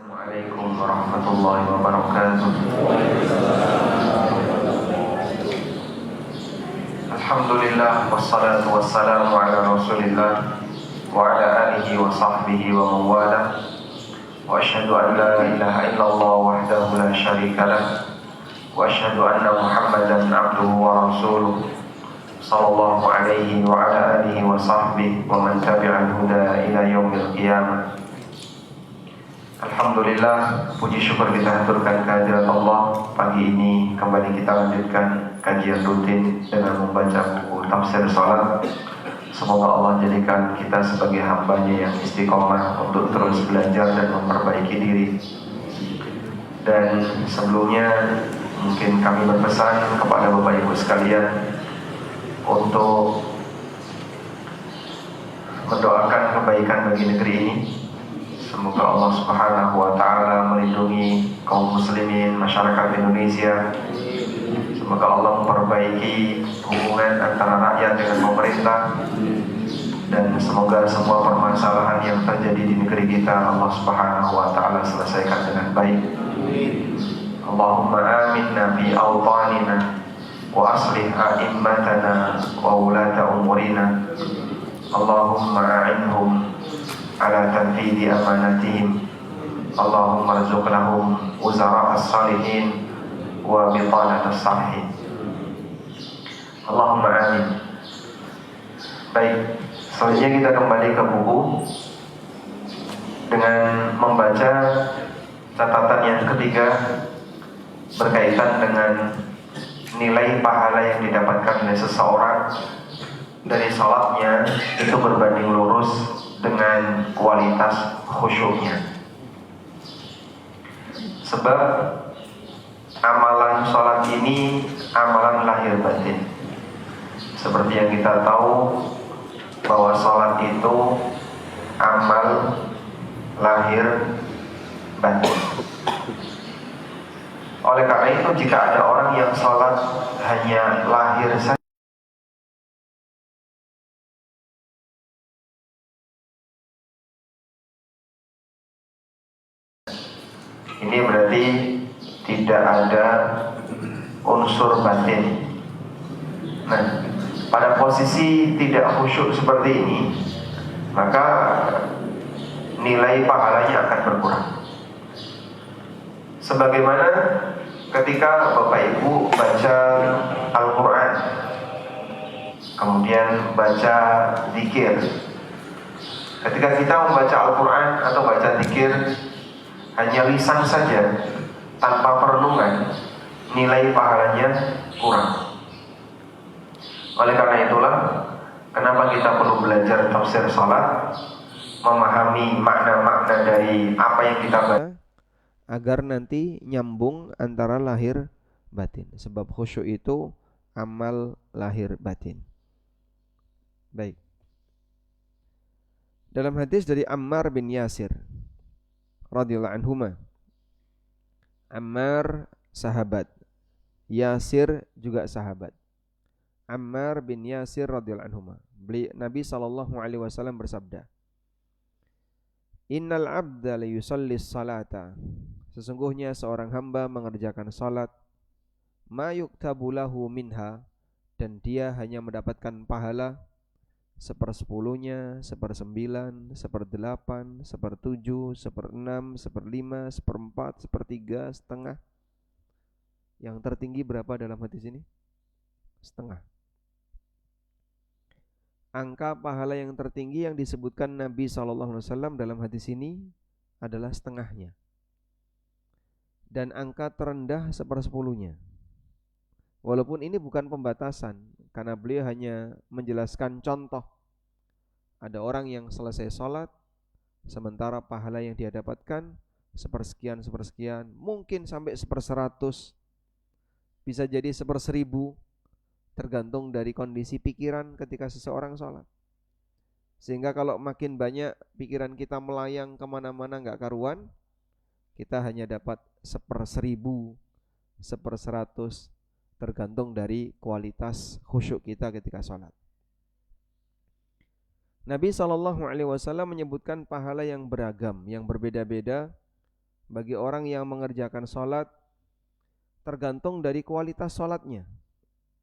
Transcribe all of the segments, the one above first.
Assalamualaikum warahmatullahi wabarakatuh. Alhamdulillah wassalatu wassalamu ala Rasulillah wa ala alihi wa sahbihi wa mawala. Wa asyhadu an la ilaha illallah wahdahu la syarika lah. Wa asyhadu anna Muhammadan abduhu wa rasuluh. Sallallahu alaihi wa ala alihi wa sahbihi wa man tabi'al huda ila yaumil qiyamah. Alhamdulillah, puji syukur kita haturkan kehadirat Allah. Pagi ini kembali kita lanjutkan kajian rutin dengan membaca buku tafsir salat. Semoga Allah jadikan kita sebagai hambanya yang istiqomah untuk terus belajar dan memperbaiki diri. Dan sebelumnya mungkin kami berpesan kepada Bapak Ibu sekalian untuk mendoakan kebaikan bagi negeri ini. Semoga Allah Subhanahu wa ta'ala melindungi kaum muslimin, masyarakat Indonesia. Semoga Allah memperbaiki hubungan antara rakyat dengan pemerintah. Dan semoga semua permasalahan yang terjadi di negeri kita Allah Subhanahu wa ta'ala selesaikan dengan baik. Allahumma aminna fi awtanina wa aslih a'immatana wa ulata umurina. Allahumma a'inhum ala tanfidi amanatihim. Allahumma rzuq lahum wuzara as-salihin wa bitanat as-salihin. Allahumma amin. Baik, selanjutnya kita kembali ke buku dengan membaca catatan yang ketiga berkaitan dengan nilai pahala yang didapatkan oleh seseorang dari salatnya itu berbanding lurus dengan kualitas khusyuknya. Sebab amalan salat ini amalan lahir batin. Seperti yang kita tahu bahwa salat itu amal lahir batin. Oleh karena itu jika ada orang yang salat hanya lahir saja, ini berarti tidak ada unsur batin. Nah, pada posisi tidak khusyuk seperti ini, maka nilai pahalanya akan berkurang. Sebagaimana ketika Bapak Ibu baca Al-Quran, kemudian baca zikir. Ketika kita membaca Al-Quran atau baca zikir hanya lisan saja tanpa perenungan, nilai pahalanya kurang. Oleh karena itulah kenapa kita perlu belajar tafsir salat, memahami makna-makna dari apa yang kita baca, agar nanti nyambung antara lahir batin. Sebab khusyuk itu amal lahir batin. Baik. Dalam hadis dari Ammar bin Yasir radhiyallahu anhuma. Ammar sahabat, Yasir juga sahabat. Ammar bin Yasir radhiyallahu anhuma. Nabi sallallahu alaihi wasallam bersabda, Innal abda la yusallis salata. Sesungguhnya seorang hamba mengerjakan salat, ma yuktabu lahu minha, dan dia hanya mendapatkan pahala 1/10, 1/9, 1/8, 1/7, 1/6, 1/5, 1/4, 1/3, setengah. Yang tertinggi berapa dalam hadis ini? Setengah. Angka pahala yang tertinggi yang disebutkan Nabi SAW dalam hadis ini adalah setengahnya. Dan angka terendah 1/10. Walaupun ini bukan pembatasan, karena beliau hanya menjelaskan contoh. Ada orang yang selesai sholat, sementara pahala yang dia dapatkan 1/sekian, mungkin sampai 1/100, bisa jadi 1/1000, tergantung dari kondisi pikiran ketika seseorang sholat. Sehingga kalau makin banyak pikiran kita melayang kemana-mana gak karuan, kita hanya dapat 1/1000, 1/100, tergantung dari kualitas khusyuk kita ketika sholat. Nabi SAW menyebutkan pahala yang beragam, yang berbeda-beda bagi orang yang mengerjakan sholat tergantung dari kualitas sholatnya,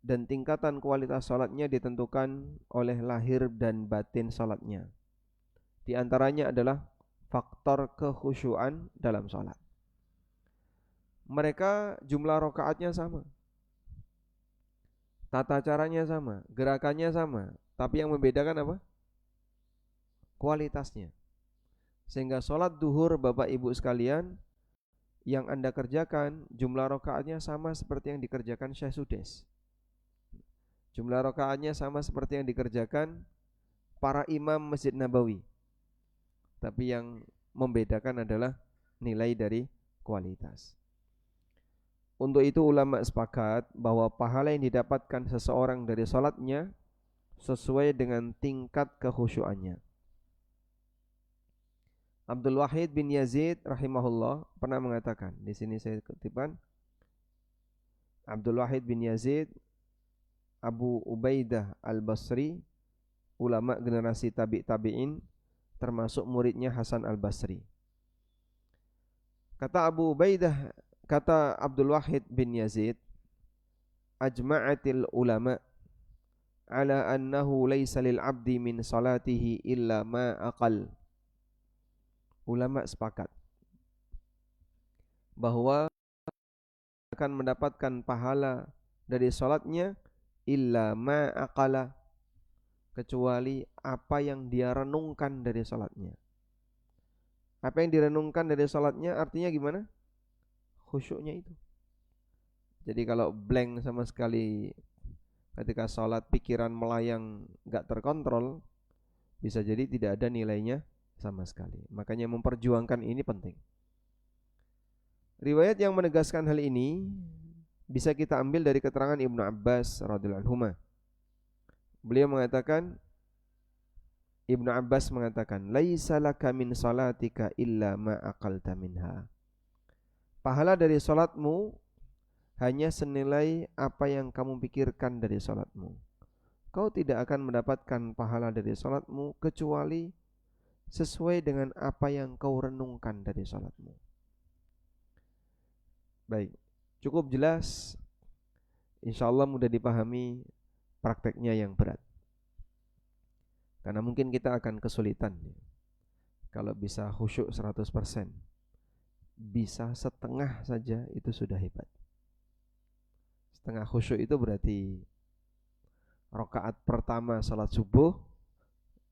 dan tingkatan kualitas sholatnya ditentukan oleh lahir dan batin sholatnya. Di antaranya adalah faktor kekhusyuan dalam sholat. Mereka jumlah rakaatnya sama, tata caranya sama, gerakannya sama, tapi yang membedakan apa? Kualitasnya. Sehingga sholat duhur Bapak Ibu sekalian yang Anda kerjakan jumlah rakaatnya sama seperti yang dikerjakan Syekh Sudes. Jumlah rakaatnya sama seperti yang dikerjakan para imam Masjid Nabawi. Tapi yang membedakan adalah nilai dari kualitas. Untuk itu ulama sepakat bahwa pahala yang didapatkan seseorang dari sholatnya sesuai dengan tingkat kekhusyuannya. Abdul Wahid bin Yazid rahimahullah pernah mengatakan, di sini saya kutipan, Abdul Wahid bin Yazid Abu Ubaidah al-Basri, ulama generasi tabi'in, termasuk muridnya Hasan al-Basri. Kata Abdul Wahid bin Yazid, ajma'atil ulama ala annahu laysa lil abdi min salatihi illa ma aqal. Ulama sepakat bahwa akan mendapatkan pahala dari salatnya illa ma aqala, kecuali apa yang dia renungkan dari salatnya. Apa yang direnungkan dari salatnya artinya gimana? Khusyuknya itu. Jadi kalau blank sama sekali ketika salat, pikiran melayang gak terkontrol, bisa jadi tidak ada nilainya sama sekali. Makanya memperjuangkan ini penting. Riwayat yang menegaskan hal ini bisa kita ambil dari keterangan Ibnu Abbas radhiyallahu anhu. Beliau mengatakan, Ibnu Abbas mengatakan, laisa laka min salatika illa ma aqalta minha. Pahala dari salatmu hanya senilai apa yang kamu pikirkan dari salatmu. Kau tidak akan mendapatkan pahala dari salatmu kecuali sesuai dengan apa yang kau renungkan dari salatmu. Baik, cukup jelas. Insyaallah mudah dipahami prakteknya yang berat. Karena mungkin kita akan kesulitan. Kalau bisa khusyuk 100%, bisa setengah saja itu sudah hebat. Setengah khusyuk itu berarti rakaat pertama salat subuh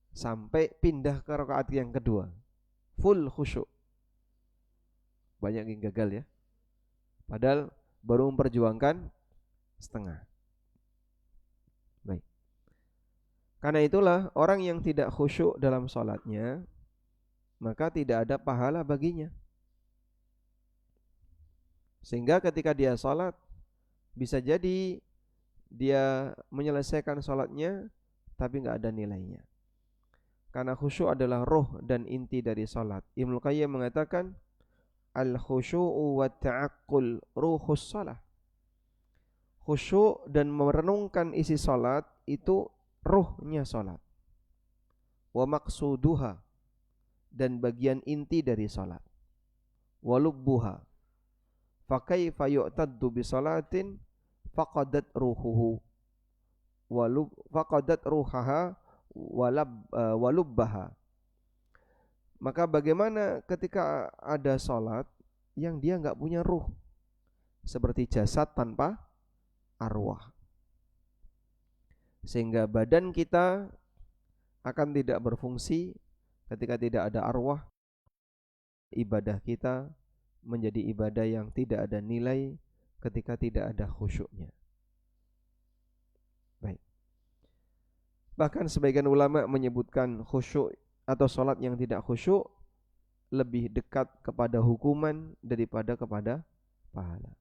sampai pindah ke rakaat yang kedua full khusyuk. Banyak yang gagal ya. Padahal baru memperjuangkan setengah. Baik. Karena itulah orang yang tidak khusyuk dalam sholatnya, maka tidak ada pahala baginya. Sehingga ketika dia sholat, bisa jadi dia menyelesaikan sholatnya tapi gak ada nilainya. Karena khusyuk adalah roh dan inti dari sholat. Ibnu Qayyim mengatakan, al-khusyu'u wa ta'aqqul ruhus shalah. Khusyuk dan merenungkan isi sholat itu ruhnya sholat. Wa maqsuduha, dan bagian inti dari sholat. Wa lubbuha, fa kaifa yu'taddu bi sholatin faqadat ruhuhu faqadat ruhaha wa lubbaha. Maka bagaimana ketika ada sholat yang dia enggak punya ruh, seperti jasad tanpa arwah, sehingga badan kita akan tidak berfungsi ketika tidak ada arwah. Ibadah kita menjadi ibadah yang tidak ada nilai ketika tidak ada khusyuknya. Baik. Bahkan sebagian ulama menyebutkan khusyuk atau sholat yang tidak khusyuk lebih dekat kepada hukuman daripada kepada pahala.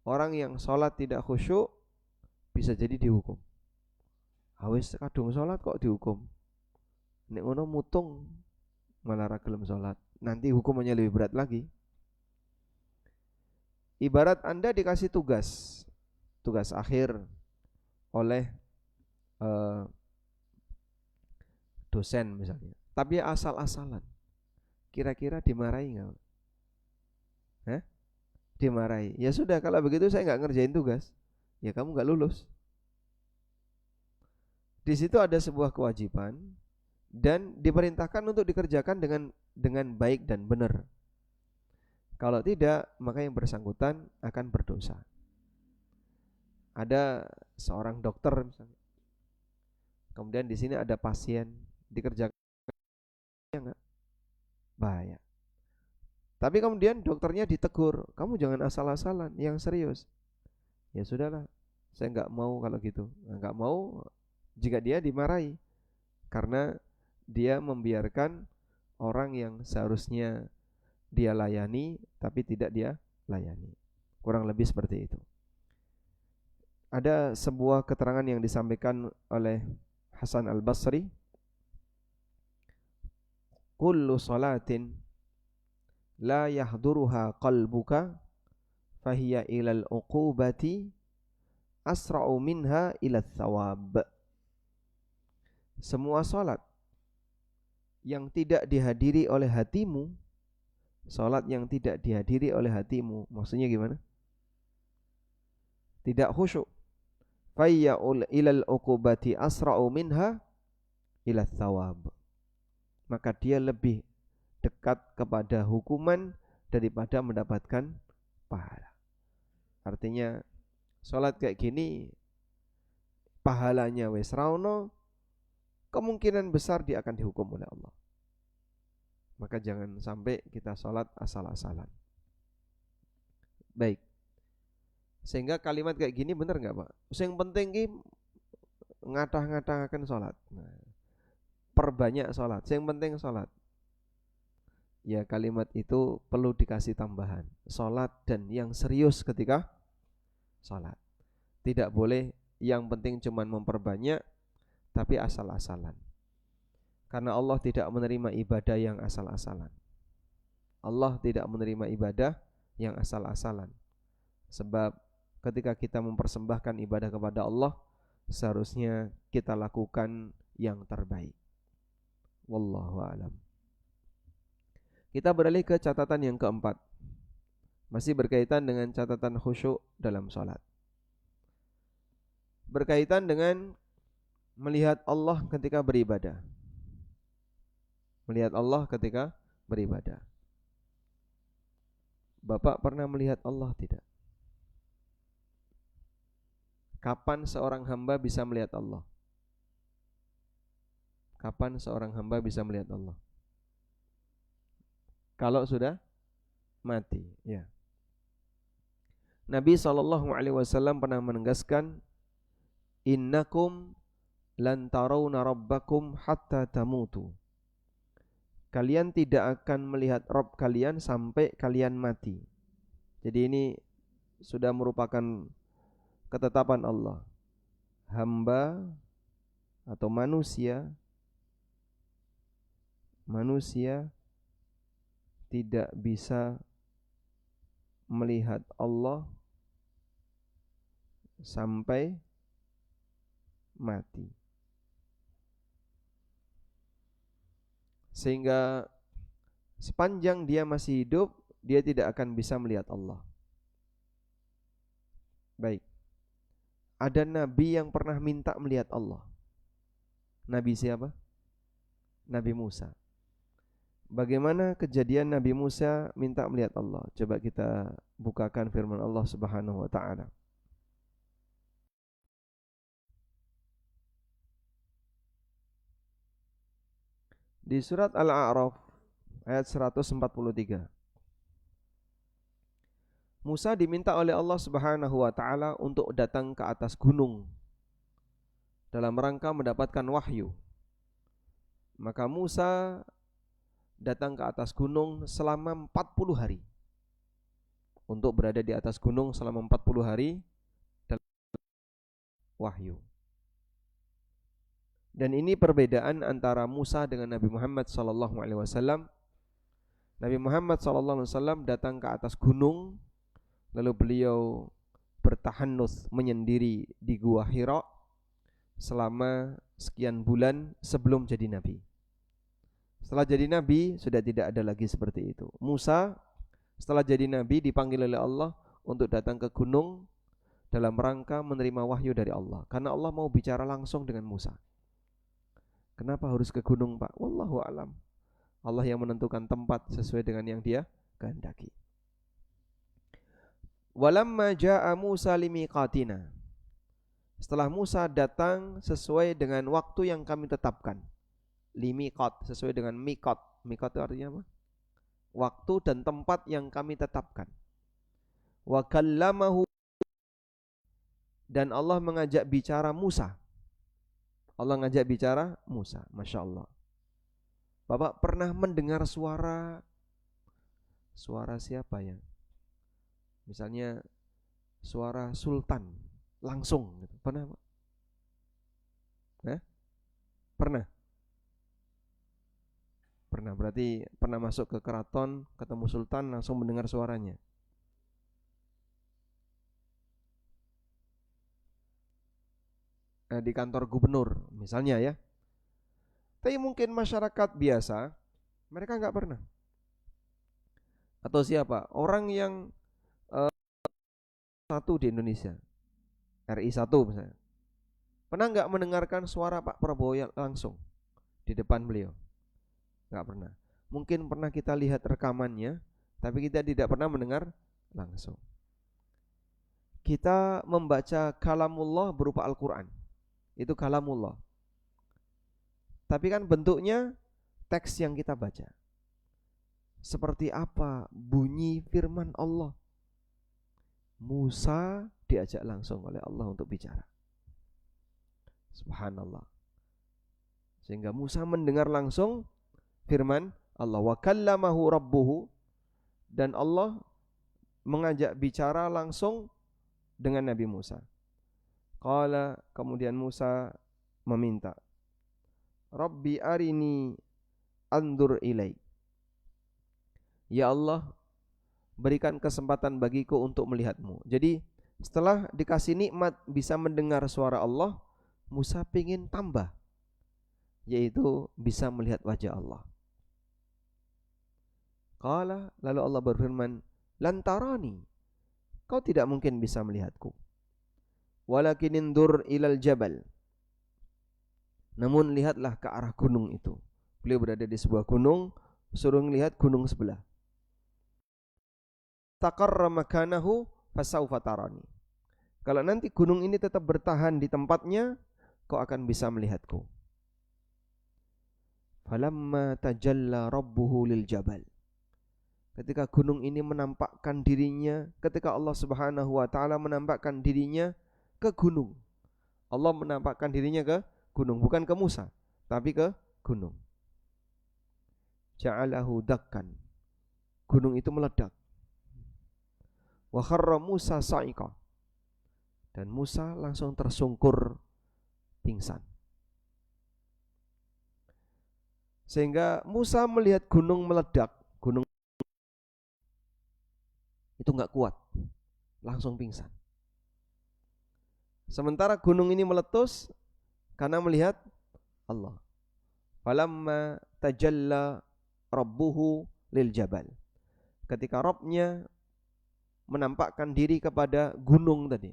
Orang yang sholat tidak khusyuk bisa jadi dihukum. Awis kadung sholat kok dihukum. Nek ngono mutung malah ra gelem sholat. Nanti hukumannya lebih berat lagi. Ibarat Anda dikasih tugas akhir oleh dosen misalnya, tapi asal-asalan. Kira-kira dimarahi enggak? Hah? Dimarahi. Ya sudah, kalau begitu saya nggak ngerjain tugas, ya kamu nggak lulus. Di situ ada sebuah kewajiban dan diperintahkan untuk dikerjakan dengan baik dan benar. Kalau tidak, maka yang bersangkutan akan berdosa. Ada seorang dokter misalnya, kemudian di sini ada pasien, dikerjakan enggak? Bahaya. Tapi kemudian dokternya ditegur, kamu jangan asal-asalan, yang serius. Ya sudahlah, saya nggak mau kalau gitu. Nggak mau jika dia dimarahi karena dia membiarkan orang yang seharusnya dia layani tapi tidak dia layani. Kurang lebih seperti itu. Ada sebuah keterangan yang disampaikan oleh Hasan Al-Basri, kullu salatin la yahduruha qalbuka fahiya ilal uqubati asra'u minha ila thawab. Semua salat yang tidak dihadiri oleh hatimu, salat yang tidak dihadiri oleh hatimu, maksudnya gimana? Tidak khusyuk. Fayya ilal uqubati asra'u minha ila thawab. Maka dia lebih dekat kepada hukuman daripada mendapatkan pahala. Artinya salat kayak gini pahalanya wis raono, kemungkinan besar dia akan dihukum oleh Allah. Maka jangan sampai kita salat asal-asalan. Baik. Sehingga kalimat kayak gini bener nggak Pak? Yang penting ki ngatah-ngatahaken salat. Nah, perbanyak salat. Yang penting salat. Ya kalimat itu perlu dikasih tambahan. Salat dan yang serius ketika salat. Tidak boleh yang penting cuman memperbanyak tapi asal-asalan. Karena Allah tidak menerima ibadah yang asal-asalan. Allah tidak menerima ibadah yang asal-asalan. Sebab ketika kita mempersembahkan ibadah kepada Allah, seharusnya kita lakukan yang terbaik. Wallahu a'lam. Kita beralih ke catatan yang keempat. Masih berkaitan dengan catatan khusyuk dalam salat. Berkaitan dengan melihat Allah ketika beribadah. Melihat Allah ketika beribadah. Bapak pernah melihat Allah tidak? Kapan seorang hamba bisa melihat Allah? Kapan seorang hamba bisa melihat Allah? Kalau sudah mati, ya. Nabi SAW pernah menegaskan, innakum lan tarawna rabbakum hatta tamutu. Kalian tidak akan melihat Rabb kalian sampai kalian mati. Jadi ini sudah merupakan ketetapan Allah. Hamba atau manusia tidak bisa melihat Allah sampai mati. Sehingga sepanjang dia masih hidup, dia tidak akan bisa melihat Allah. Baik. Ada nabi yang pernah minta melihat Allah. Nabi siapa? Nabi Musa. Bagaimana kejadian Nabi Musa minta melihat Allah? Coba kita bukakan firman Allah Subhanahu wa taala. Di surat Al-A'raf ayat 143. Musa diminta oleh Allah Subhanahu wa taala untuk datang ke atas gunung dalam rangka mendapatkan wahyu. Maka Musa datang ke atas gunung selama 40 hari. Untuk berada di atas gunung selama 40 hari dalam wahyu. Dan ini perbedaan antara Musa dengan Nabi Muhammad SAW. Nabi Muhammad SAW datang ke atas gunung, lalu beliau bertahannuts menyendiri di Gua Hira selama sekian bulan sebelum jadi Nabi. Setelah jadi Nabi sudah tidak ada lagi seperti itu. Musa Setelah jadi nabi dipanggil oleh Allah untuk datang ke gunung dalam rangka menerima wahyu dari Allah. Karena Allah mau bicara langsung dengan Musa. Kenapa harus ke gunung, Pak? Wallahu alam. Allah yang menentukan tempat sesuai dengan yang Dia kehendaki. Walamma jaa Musa limiqatina. Setelah Musa datang sesuai dengan waktu yang kami tetapkan. Limiqat sesuai dengan miqat. Miqat itu artinya apa? Waktu dan tempat yang kami tetapkan. Wa kallamahu, dan Allah mengajak bicara Musa. Allah ngajak bicara Musa, Masya Allah. Bapak pernah mendengar suara siapa ya? Misalnya suara sultan langsung gitu. Pernah Pak? Pernah? Pernah, berarti pernah masuk ke keraton, ketemu sultan, langsung mendengar suaranya. Di kantor gubernur misalnya ya. Tapi mungkin masyarakat biasa mereka nggak pernah. Atau siapa? Orang yang satu di Indonesia, RI 1 misalnya. Pernah nggak mendengarkan suara Pak Prabowo yang langsung di depan beliau? Nggak pernah. Mungkin pernah kita lihat rekamannya, tapi kita tidak pernah mendengar langsung. Kita membaca kalamullah berupa Al-Quran. Itu kalamullah. Tapi kan bentuknya teks yang kita baca. Seperti apa bunyi firman Allah? Musa diajak langsung oleh Allah untuk bicara. Subhanallah. Sehingga Musa mendengar langsung firman Allah. Wa kallamahu rabbuhu, dan Allah mengajak bicara langsung dengan Nabi Musa. Qala, kemudian Musa meminta, Rabbi arini andur ilaik. Ya Allah, berikan kesempatan bagiku untuk melihatmu. Jadi setelah dikasih nikmat bisa mendengar suara Allah, Musa ingin tambah, yaitu bisa melihat wajah Allah. Qala, lalu Allah berfirman, lantarani, kau tidak mungkin bisa melihatku. Walakin indur ilal jabal, namun lihatlah ke arah gunung itu. Beliau berada di sebuah gunung, suruh melihat gunung sebelah. Taqarra makanahu fasawfa tarani. Kalau nanti gunung ini tetap bertahan di tempatnya, kau akan bisa melihatku. Falamma tajalla rabbuhu lil jabal. Ketika gunung ini menampakkan dirinya, ketika Allah Subhanahu wa taala menampakkan dirinya ke gunung. Allah menampakkan dirinya ke gunung, bukan ke Musa, tapi ke gunung. Ja'alahu dakkan. Gunung itu meledak. Wa kharra Musa sa'iqa. Dan Musa langsung tersungkur pingsan. Sehingga Musa melihat gunung meledak, gunung itu enggak kuat, langsung pingsan. Sementara gunung ini meletus karena melihat Allah. Falamma tajalla rabbuhu lil jabal. Ketika Rabbnya menampakkan diri kepada gunung tadi,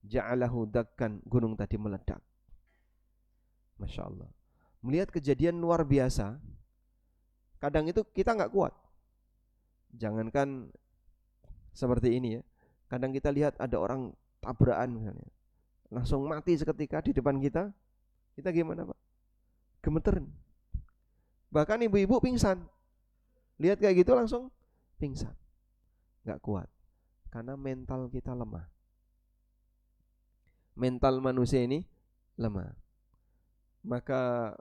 ja'alahu dakkan, gunung tadi meledak. Masya Allah. Melihat kejadian luar biasa, kadang itu kita nggak kuat. Jangankan seperti ini ya. Kadang kita lihat ada orang tabrakan misalnya, langsung mati seketika di depan kita. Kita gimana Pak? Gemeteran. Bahkan ibu-ibu pingsan. Lihat kayak gitu langsung pingsan. Gak kuat. Karena mental kita lemah. Mental manusia ini lemah. Maka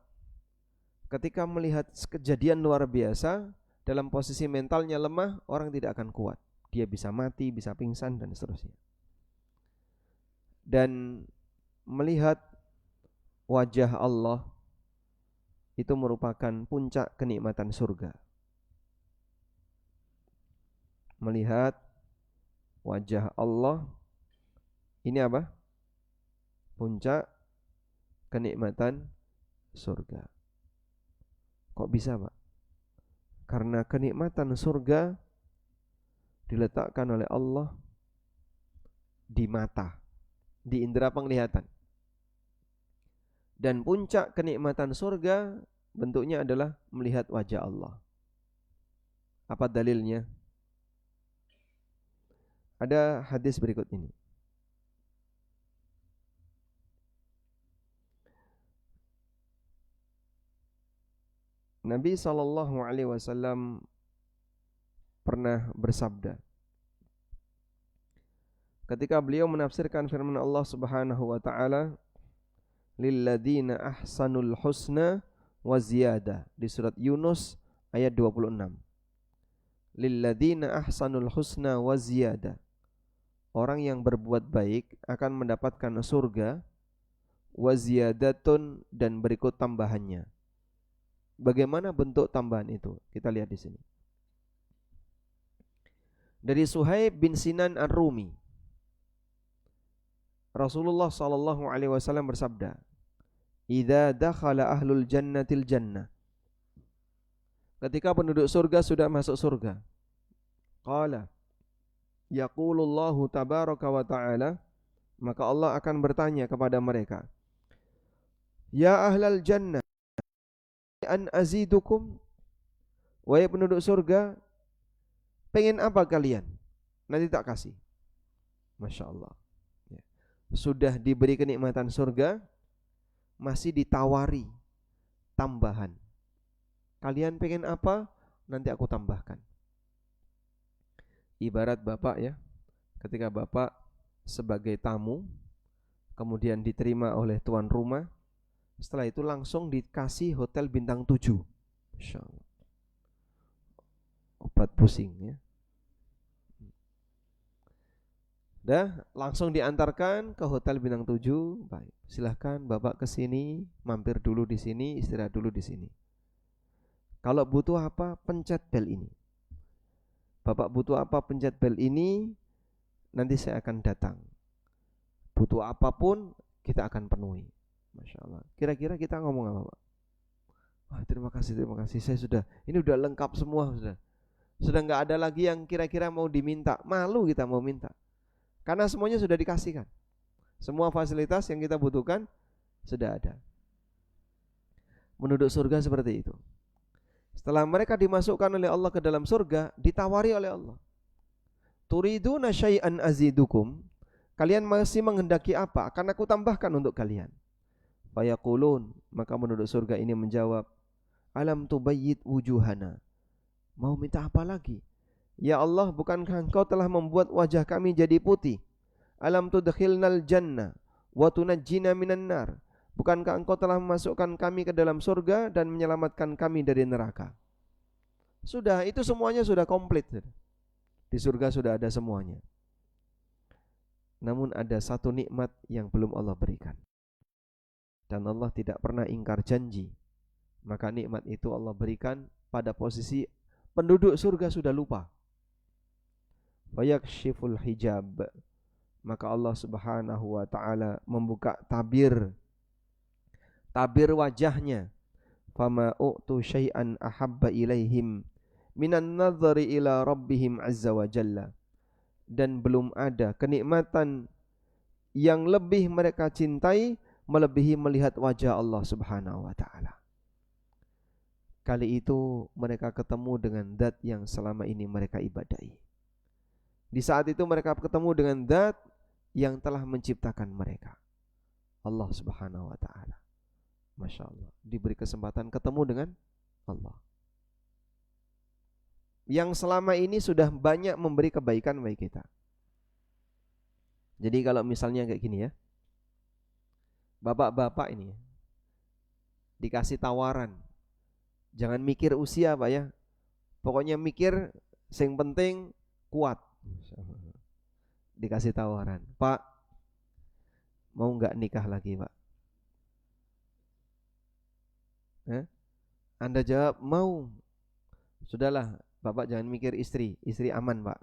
ketika melihat kejadian luar biasa, dalam posisi mentalnya lemah, orang tidak akan kuat. Dia bisa mati, bisa pingsan, dan seterusnya. Dan melihat wajah Allah itu merupakan puncak kenikmatan surga. Melihat wajah Allah ini apa? Puncak kenikmatan surga. Kok bisa Pak? Karena kenikmatan surga diletakkan oleh Allah di mata, di indera penglihatan. Dan puncak kenikmatan surga bentuknya adalah melihat wajah Allah. Apa dalilnya? Ada hadis berikut ini. Nabi SAW pernah bersabda ketika beliau menafsirkan firman Allah Subhanahu wa taala, lilladzina ahsanul husna wa ziyadah, di surat Yunus ayat 26. Lilladzina ahsanul husna wa ziyadah, orang yang berbuat baik akan mendapatkan surga, wa ziyadatun, dan berikut tambahannya. Bagaimana bentuk tambahan itu? Kita lihat di sini. Dari Suhaib bin Sinan Ar-Rumi, Rasulullah SAW bersabda, "Idza dakhala ahlul jannatil jannah." Ketika penduduk surga sudah masuk surga, qala yaqulullahu tabaraka wa ta'ala, maka Allah akan bertanya kepada mereka, "Ya ahlal jannah, an azidukum?" Wahai penduduk surga, pengen apa kalian? Nanti tak kasih. Masya Allah. Sudah diberi kenikmatan surga, masih ditawari tambahan. Kalian pengen apa? Nanti aku tambahkan. Ibarat bapak ya, ketika bapak sebagai tamu, kemudian diterima oleh tuan rumah, setelah itu langsung dikasih hotel bintang 7. Masya Allah. Obat pusing ya. Dah langsung diantarkan ke hotel bintang 7. Baik, silahkan bapak ke sini, mampir dulu di sini, istirahat dulu di sini. Kalau butuh apa, pencet bel ini. Bapak butuh apa, pencet bel ini, nanti saya akan datang. Butuh apapun kita akan penuhi. Masya Allah. Kira-kira kita ngomong apa, Pak? Wah, terima kasih. Saya sudah, ini udah lengkap semua sudah. Sudah nggak ada lagi yang kira-kira mau diminta. Malu kita mau minta. Karena semuanya sudah dikasihkan. Semua fasilitas yang kita butuhkan sudah ada. Penduduk surga seperti itu. Setelah mereka dimasukkan oleh Allah ke dalam surga, ditawari oleh Allah, turiduna syai'an azidukum, kalian masih menghendaki apa? Akan aku tambahkan untuk kalian. Fayaqulun, maka penduduk surga ini menjawab, alam tubayyid wujuhana, mau minta apa lagi? Ya Allah, bukankah engkau telah membuat wajah kami jadi putih? Alam tudkhilnal jannah wa tunajjina minan nar, bukankah engkau telah memasukkan kami ke dalam surga dan menyelamatkan kami dari neraka? Sudah, itu semuanya sudah komplit. Di surga sudah ada semuanya. Namun ada satu nikmat yang belum Allah berikan. Dan Allah tidak pernah ingkar janji. Maka nikmat itu Allah berikan pada posisi penduduk surga sudah lupa. Fayakshiful hijab, maka Allah Subhanahu wa ta'ala membuka tabir wajahnya. Fama u'tu syai'an ahabba ilaihim minan nadhari ila rabbihim azza wa jalla, dan belum ada kenikmatan yang lebih mereka cintai melebihi melihat wajah Allah Subhanahu wa ta'ala. Kali itu mereka ketemu dengan zat yang selama ini mereka ibadahi. Di saat itu mereka ketemu dengan zat yang telah menciptakan mereka, Allah Subhanahu wa ta'ala. Masya Allah, diberi kesempatan ketemu dengan Allah yang selama ini sudah banyak memberi kebaikan bagi kita. Jadi kalau misalnya kayak gini ya, bapak-bapak ini dikasih tawaran, jangan mikir usia Pak ya, pokoknya mikir yang penting kuat. Dikasih tawaran, Pak, mau nggak nikah lagi Pak? Anda jawab mau. Sudahlah, Bapak jangan mikir istri aman Pak.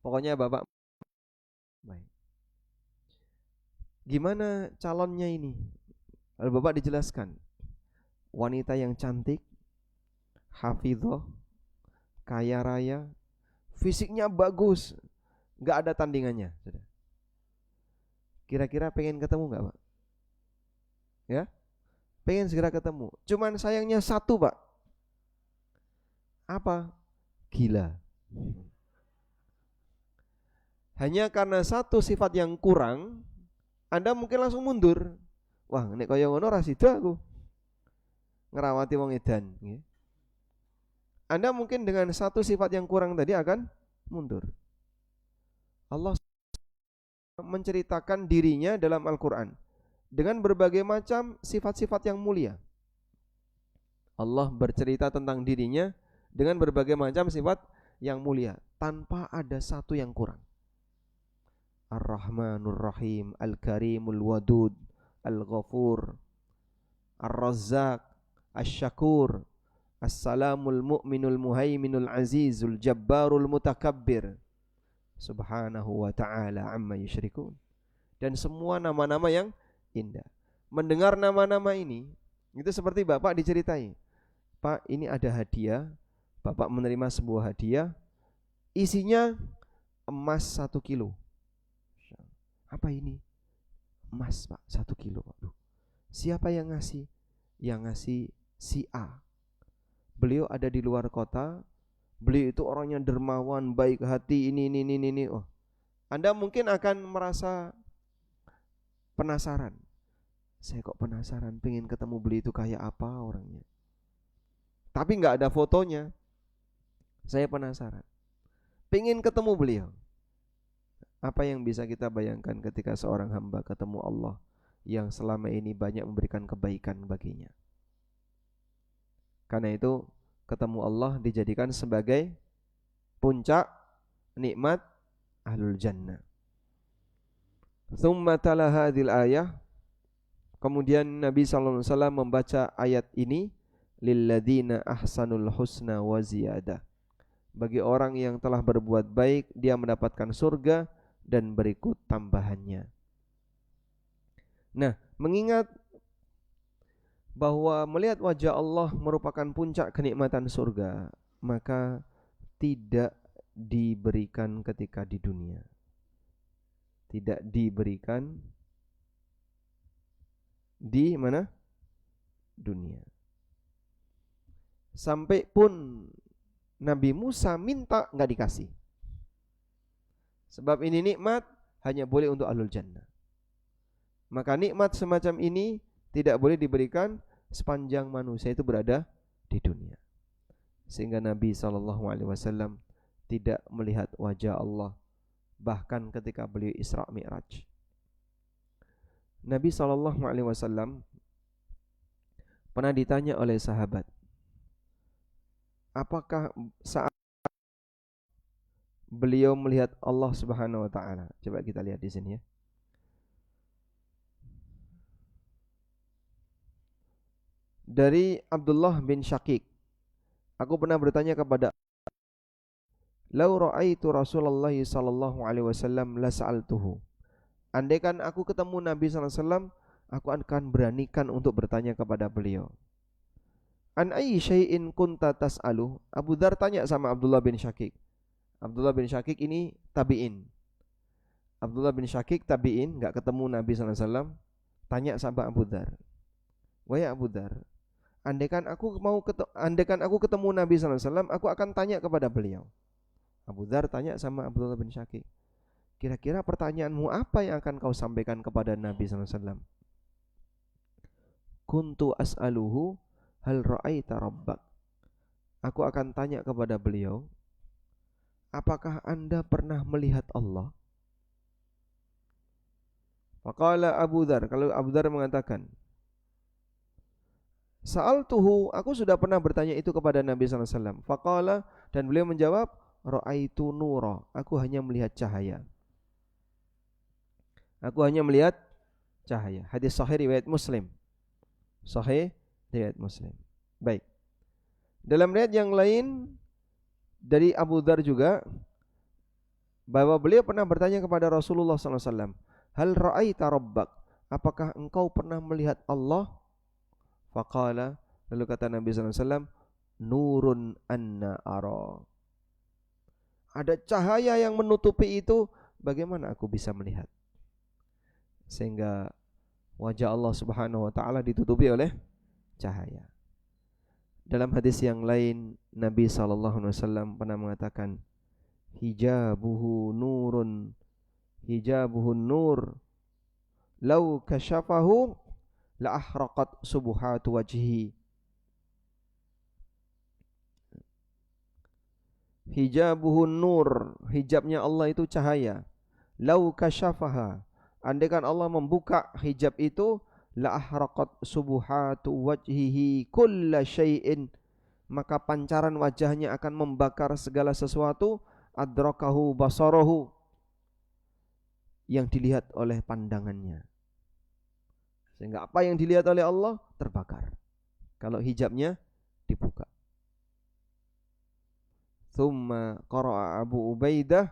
Pokoknya Bapak baik. Gimana calonnya ini? Lalu Bapak dijelaskan, wanita yang cantik, hafidhah, kaya raya, fisiknya bagus, nggak ada tandingannya. Kira-kira pengen ketemu nggak Pak? Ya, pengen segera ketemu. Cuman sayangnya satu Pak. Apa? Gila. Hanya karena satu sifat yang kurang, Anda mungkin langsung mundur. Wah, nek kaya ngono ra sida aku. Ngerawati wong edan, nggih. Anda mungkin dengan satu sifat yang kurang tadi akan mundur. Allah menceritakan dirinya dalam Al-Quran dengan berbagai macam sifat-sifat yang mulia. Allah bercerita tentang dirinya dengan berbagai macam sifat yang mulia tanpa ada satu yang kurang. Ar-Rahmanur Rahim, Al-Karimul Wadud, Al-Ghafur, Ar-Razzaq, Asy-Syakur, As-Salamul Mu'minul Muhaiminul Azizul Jabbarul Mutakabbir, Subhanahu wa ta'ala amma yusyrikun. Dan semua nama-nama yang indah. Mendengar nama-nama ini, itu seperti Bapak diceritai, Pak, ini ada hadiah. Bapak menerima sebuah hadiah, isinya emas 1 kilo. Apa ini? Emas Pak, 1 kilo. Aduh. Siapa yang ngasih? Yang ngasih si A. Beliau ada di luar kota. Beliau itu orangnya dermawan, baik hati, ini. Oh, Anda mungkin akan merasa penasaran. Saya kok penasaran, pengen ketemu beliau itu kayak apa orangnya. Tapi nggak ada fotonya. Saya penasaran, pengen ketemu beliau. Apa yang bisa kita bayangkan ketika seorang hamba ketemu Allah yang selama ini banyak memberikan kebaikan baginya? Karena itu ketemu Allah dijadikan sebagai puncak nikmat ahlul jannah. Tsumma tala hadhil ayah. Kemudian Nabi sallallahu alaihi wasallam membaca ayat ini, lilladzina ahsanul husna wa ziyadah. Bagi orang yang telah berbuat baik, dia mendapatkan surga dan berikut tambahannya. Nah, mengingat bahwa melihat wajah Allah merupakan puncak kenikmatan surga, maka tidak diberikan ketika di dunia. Tidak diberikan di mana? Dunia. Sampai pun Nabi Musa minta nggak dikasih. Sebab ini nikmat hanya boleh untuk ahlul jannah. Maka nikmat semacam ini tidak boleh diberikan sepanjang manusia itu berada di dunia. Sehingga Nabi SAW tidak melihat wajah Allah bahkan ketika beliau Isra Mi'raj. Nabi SAW pernah ditanya oleh sahabat, apakah saat beliau melihat Allah Subhanahu wa taala? Coba kita lihat di sini ya. Dari Abdullah bin Syakik, aku pernah bertanya kepada, lau ra'aitu Rasulullah sallallahu alaihi wasallam la sa'altuhu. Andaikan aku ketemu Nabi sallallahu alaihi wasallam, aku akan beranikan untuk bertanya kepada beliau. An ayyi syai'in kunta tas'alu? Abu Dzar tanya sama Abdullah bin Syakik. Abdullah bin Syakik ini tabi'in. Abdullah bin Syakik tabi'in, enggak ketemu Nabi sallallahu alaihi wasallam, tanya sama Abu Dzar. Wahai Abu Dzar, andaikan aku ketemu Nabi sallallahu alaihi wasallam, aku akan tanya kepada beliau. Abu Dzar tanya sama Abdullah bin Syakik, kira-kira pertanyaanmu apa yang akan kau sampaikan kepada Nabi sallallahu alaihi wasallam? Kuntu as'aluhu hal ra'aita rabbak. Aku akan tanya kepada beliau, apakah Anda pernah melihat Allah? Faqala Abu Dzar, kalau Abu Dzar mengatakan, sa'altuhu, aku sudah pernah bertanya itu kepada Nabi sallallahu alaihi wasallam. Faqala, dan beliau menjawab, ra'aitu nura, aku hanya melihat cahaya. Aku hanya melihat cahaya. Hadis sahih riwayat Muslim. Sahih riwayat Muslim. Baik. Dalam riwayat yang lain dari Abu Dzar juga, bahwa beliau pernah bertanya kepada Rasulullah sallallahu alaihi wasallam, hal ra'aita rabbak, apakah engkau pernah melihat Allah? Faqala, lalu kata Nabi sallallahu alaihi wasallam, nurun anna ara. ada cahaya yang menutupi itu, bagaimana aku bisa melihat? Sehingga wajah Allah Subhanahu wa taala ditutupi oleh cahaya. Dalam hadis yang lain Nabi SAW pernah mengatakan, hijabuhun nur, lau kasyafahu la ahraqat subuhatu wajhi. Hijabuhun nur, hijabnya Allah itu cahaya. Lau kasyafaha, andaikan Allah membuka hijab itu, la ahraqat subuhatu wajhihi kulla syai'in, maka pancaran wajahnya akan membakar segala sesuatu, adrakahu basarahu, yang dilihat oleh pandangannya. Sehingga apa yang dilihat oleh Allah terbakar kalau hijabnya dibuka. Thumma qara'a Abu Ubaidah,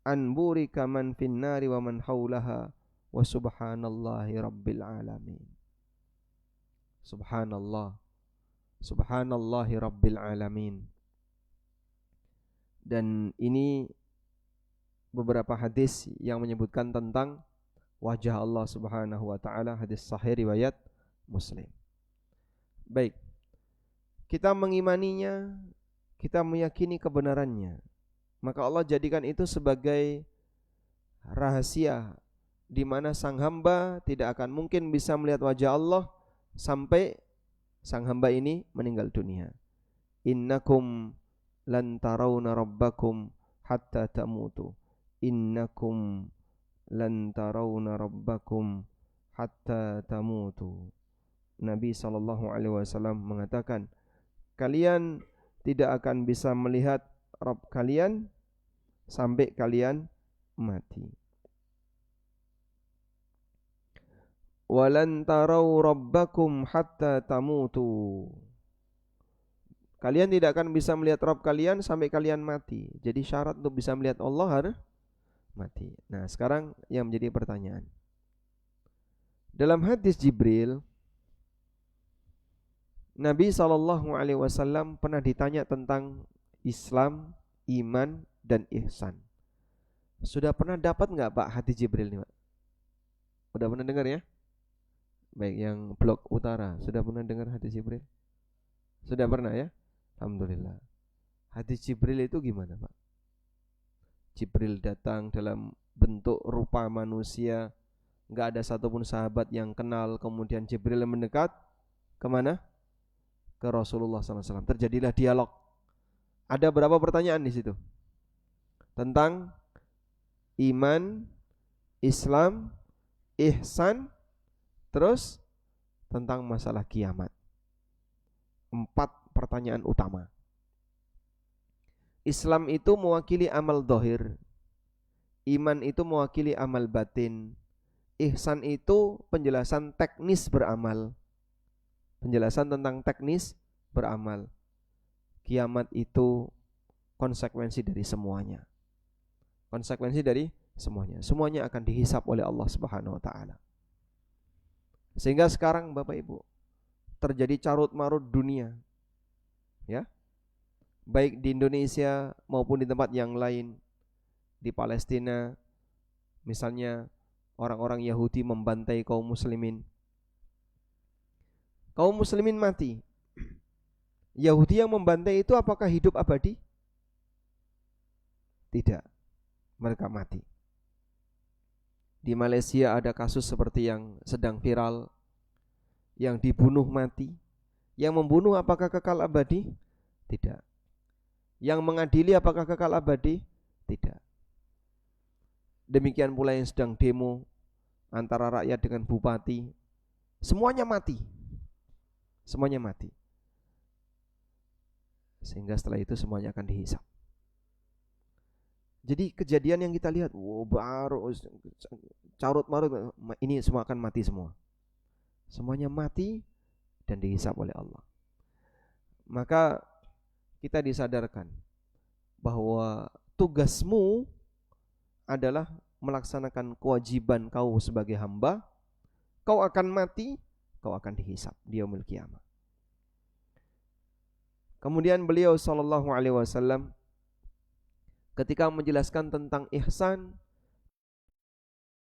an burika man fin nari wa man haulaha wa subhanallahi rabbil alamin. Subhanallah, subhanallahi rabbil alamin. Dan ini beberapa hadis yang menyebutkan tentang wajah Allah Subhanahu wa taala, hadis sahih riwayat Muslim. Baik, kita mengimaninya, kita meyakini kebenarannya, maka Allah jadikan itu sebagai rahasia di mana sang hamba tidak akan mungkin bisa melihat wajah Allah sampai sang hamba ini meninggal dunia. Innakum lan tarawna rabbakum hatta tamutu. Innakum lan tarawna rabbakum hatta tamutu. Nabi SAW mengatakan, kalian tidak akan bisa melihat Rabb kalian sampai kalian mati. Walan taraw rabbakum hatta tamutu. Kalian tidak akan bisa melihat Rabb kalian sampai kalian mati. Jadi syarat untuk bisa melihat Allah harus mati. Nah, sekarang yang menjadi pertanyaan. Dalam hadis Jibril, Nabi SAW pernah ditanya tentang Islam, iman, dan ihsan. Sudah pernah dapat nggak Pak hadis Jibril ini Pak? Sudah pernah dengar ya? Baik, yang blok utara sudah pernah dengar hadis Jibril? Sudah pernah ya? Alhamdulillah. Hadis Jibril itu gimana Pak? Jibril datang dalam bentuk rupa manusia, nggak ada satupun sahabat yang kenal. Kemudian Jibril mendekat kemana? Ke Rasulullah SAW. Terjadilah dialog. Ada berapa pertanyaan di situ? Tentang iman, Islam, ihsan, terus tentang masalah kiamat. 4 pertanyaan utama. Islam itu mewakili amal zahir, iman itu mewakili amal batin, ihsan itu penjelasan teknis beramal, penjelasan tentang teknis beramal, kiamat itu konsekuensi dari semuanya, konsekuensi dari semuanya, semuanya akan dihisap oleh Allah Subhanahu wa taala. Sehingga sekarang Bapak Ibu terjadi carut marut dunia, ya, baik di Indonesia maupun di tempat yang lain. Di Palestina misalnya, orang-orang Yahudi membantai kaum muslimin. Kaum muslimin mati. Yahudi yang membantai itu apakah hidup abadi? Tidak, mereka mati. Di Malaysia ada kasus seperti yang sedang viral, yang dibunuh mati. Yang membunuh apakah kekal abadi? Tidak. Yang mengadili apakah kekal abadi? Tidak. Demikian pula yang sedang demo antara rakyat dengan bupati, semuanya mati. Semuanya mati. Sehingga setelah itu semuanya akan dihisap. Jadi kejadian yang kita lihat, baru carut marut, ini semua akan mati semua. Semuanya mati dan dihisap oleh Allah. Maka kita disadarkan bahwa tugasmu adalah melaksanakan kewajiban kau sebagai hamba. Kau akan mati, kau akan dihisap di yaumil qiyamah. Kemudian beliau sallallahu alaihi wasallam ketika menjelaskan tentang ihsan,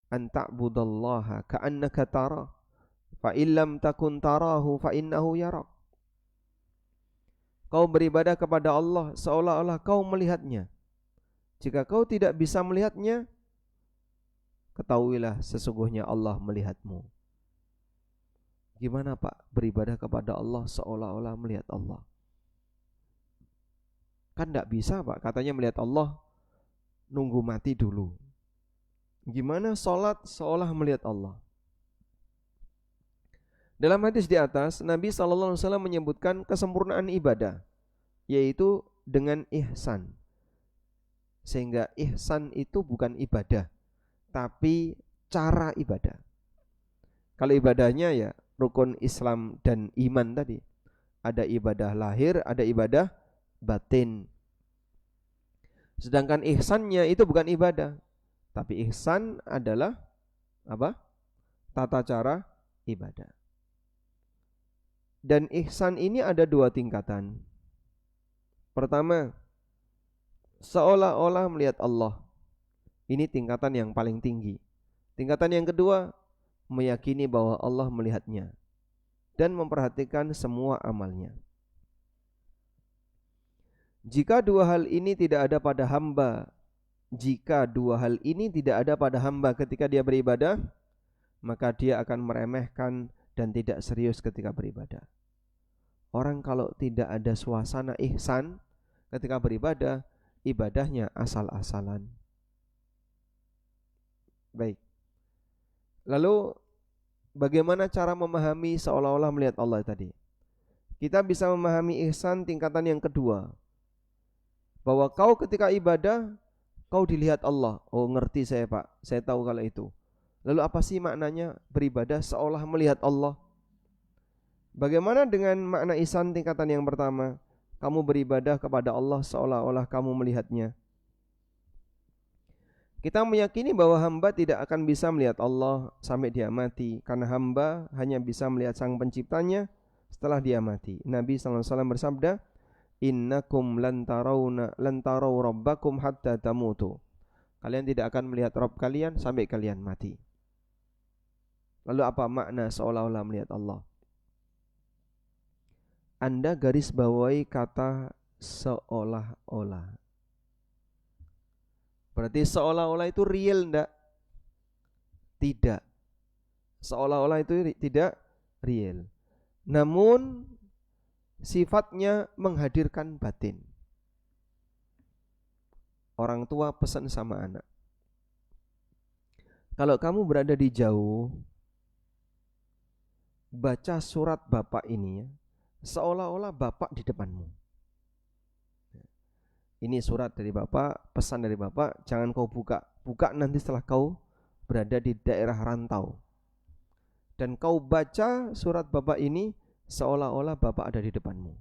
an ta'budallaha ka'annaka tara fa illam takun tarahu fa innahu yarak. Kau beribadah kepada Allah seolah-olah kau melihatnya. Jika kau tidak bisa melihatnya, ketahuilah sesungguhnya Allah melihatmu. Gimana Pak beribadah kepada Allah seolah-olah melihat Allah? Kan tidak bisa Pak, katanya melihat Allah nunggu mati dulu. Gimana sholat seolah melihat Allah? Dalam hadis di atas, Nabi SAW menyebutkan kesempurnaan ibadah, yaitu dengan ihsan. Sehingga ihsan itu bukan ibadah, tapi cara ibadah. Kalau ibadahnya ya rukun Islam dan iman tadi. Ada ibadah lahir, ada ibadah batin. Sedangkan ihsannya itu bukan ibadah, tapi ihsan adalah apa? Tata cara ibadah. Dan ihsan ini ada dua tingkatan. Pertama, seolah-olah melihat Allah. Ini tingkatan yang paling tinggi. Tingkatan yang kedua, meyakini bahwa Allah melihatnya dan memperhatikan semua amalnya. Jika dua hal ini tidak ada pada hamba, ketika dia beribadah, maka dia akan meremehkan dan tidak serius ketika beribadah. Orang kalau tidak ada suasana ihsan ketika beribadah, ibadahnya asal-asalan. Baik. Lalu bagaimana cara memahami seolah-olah melihat Allah tadi? Kita bisa memahami ihsan tingkatan yang kedua, bahwa kau ketika ibadah kau dilihat Allah. Oh, ngerti saya Pak, saya tahu kalau itu. Lalu apa sih maknanya beribadah seolah melihat Allah? Bagaimana dengan makna ihsan tingkatan yang pertama? Kamu beribadah kepada Allah seolah-olah kamu melihatnya. Kita meyakini bahwa hamba tidak akan bisa melihat Allah sampai dia mati, karena hamba hanya bisa melihat Sang Penciptanya setelah dia mati. Nabi SAW bersabda, innakum lan tarau rabbakum hatta tamutu. Kalian tidak akan melihat Rabb kalian sampai kalian mati. Lalu apa makna seolah-olah melihat Allah? Anda garis bawahi kata seolah-olah. Berarti seolah-olah itu real enggak? Tidak. Seolah-olah itu tidak real. Namun sifatnya menghadirkan batin. Orang tua pesan sama anak, kalau kamu berada di jauh, baca surat Bapak ini ya, seolah-olah Bapak di depanmu. Ini surat dari Bapak, pesan dari Bapak, jangan kau buka. Buka nanti setelah kau berada di daerah rantau. Dan kau baca surat Bapak ini seolah-olah Bapak ada di depanmu.